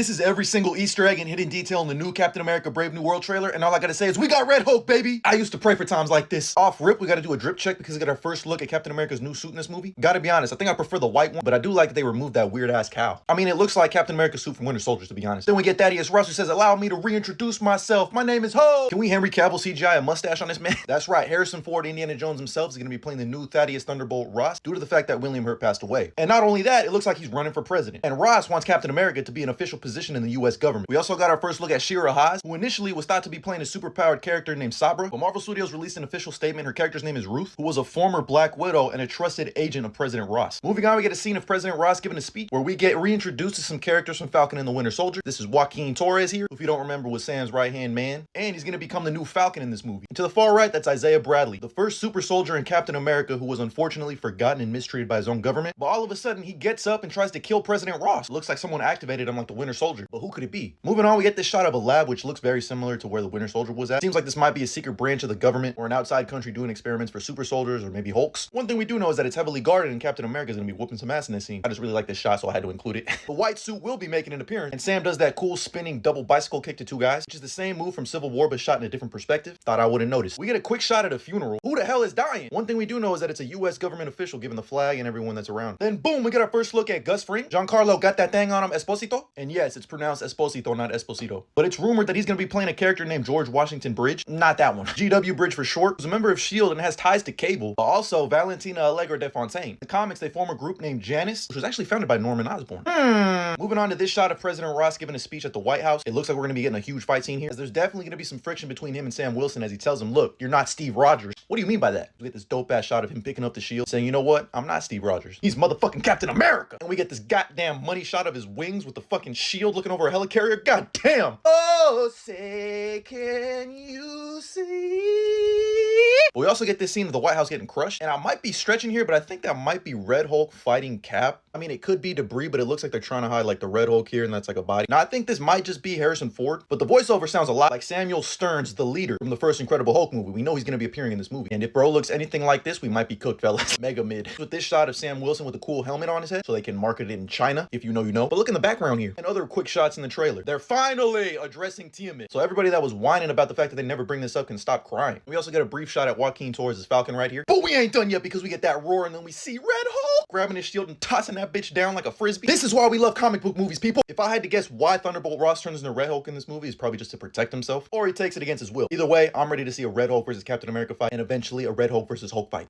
This is every single Easter egg and hidden detail in the new Captain America Brave New World trailer, and all I gotta say is we got Red Hulk, baby! I used to pray for times like this. Off rip, we gotta do a drip check because we got our first look at Captain America's new suit in this movie. Gotta be honest, I think I prefer the white one, but I do like that they removed that weird-ass cow. I mean, it looks like Captain America's suit from Winter Soldier, to be honest. Then we get Thaddeus Russ, who says, allow me to reintroduce myself. My name is Ho! Can we Henry Cavill CGI a mustache on this man? That's right, Harrison Ford, Indiana Jones himself, is gonna be playing the new Thaddeus Thunderbolt Ross due to the fact that William Hurt passed away. And not only that, it looks like he's running for president. And Ross wants Captain America to be an official position in the US government. We also got our first look at Shira Haas, who initially was thought to be playing a superpowered character named Sabra, but Marvel Studios released an official statement. Her character's name is Ruth, who was a former Black Widow and a trusted agent of President Ross. Moving on, we get a scene of President Ross giving a speech where we get reintroduced to some characters from Falcon and the Winter Soldier. This is Joaquin Torres here, who, if you don't remember, was Sam's right-hand man, and he's going to become the new Falcon in this movie. And to the far right, that's Isaiah Bradley, the first super soldier in Captain America who was unfortunately forgotten and mistreated by his own government, but all of a sudden he gets up and tries to kill President Ross. It looks like someone activated him like the Winter Soldier, but who could it be? Moving on, we get this shot of a lab which looks very similar to where the Winter Soldier was at. Seems like this might be a secret branch of the government or an outside country doing experiments for super soldiers or maybe Hulks. One thing we do know is that it's heavily guarded and Captain America is going to be whooping some ass in this scene. I just really like this shot, so I had to include it. The white suit will be making an appearance, and Sam does that cool spinning double bicycle kick to two guys, which is the same move from Civil War but shot in a different perspective. Thought I wouldn't notice. We get a quick shot at a funeral. Who the hell is dying? One thing we do know is that it's a US government official giving the flag and everyone that's around. Then boom, we get our first look at Gus Fring. Giancarlo got that thing on him, Esposito? And yes, it's pronounced Esposito, not Esposito. But it's rumored that he's going to be playing a character named George Washington Bridge. Not that one. GW Bridge for short. Who's a member of S.H.I.E.L.D. and has ties to Cable, but also Valentina Allegra de Fontaine. In the comics, they form a group named Janus, which was actually founded by Norman Osborn. Moving on to this shot of President Ross giving a speech at the White House. It looks like we're going to be getting a huge fight scene here, as there's definitely going to be some friction between him and Sam Wilson as he tells him, look, you're not Steve Rogers. What do you mean by that? We get this dope ass shot of him picking up the shield, saying, you know what? I'm not Steve Rogers. He's motherfucking Captain America. And we get this goddamn money shot of his wings with the fucking shield looking over a helicarrier. God damn. Oh, say, can you see? But we also get this scene of the White House getting crushed. And I might be stretching here, but I think that might be Red Hulk fighting Cap. I mean, it could be debris, but it looks like they're trying to hide like the Red Hulk here, and that's like a body. Now, I think this might just be Harrison Ford, but the voiceover sounds a lot like Samuel Stearns, the leader from the first Incredible Hulk movie. We know he's going to be appearing in this movie. And if bro looks anything like this, we might be cooked, fellas. Mega mid. With this shot of Sam Wilson with a cool helmet on his head, so they can market it in China. If you know, you know. But look in the background here. And other quick shots in the trailer. They're finally addressing Tiamat. So everybody that was whining about the fact that they never bring this up can stop crying. We also get a brief shot at Joaquin Torres' Falcon right here. But we ain't done yet because we get that roar and then we see Red Hulk grabbing his shield and tossing that bitch down like a frisbee. This is why we love comic book movies, people. If I had to guess why Thunderbolt Ross turns into Red Hulk in this movie, is probably just to protect himself, or he takes it against his will. Either way, I'm ready to see a Red Hulk versus Captain America fight and eventually a Red Hulk versus Hulk fight.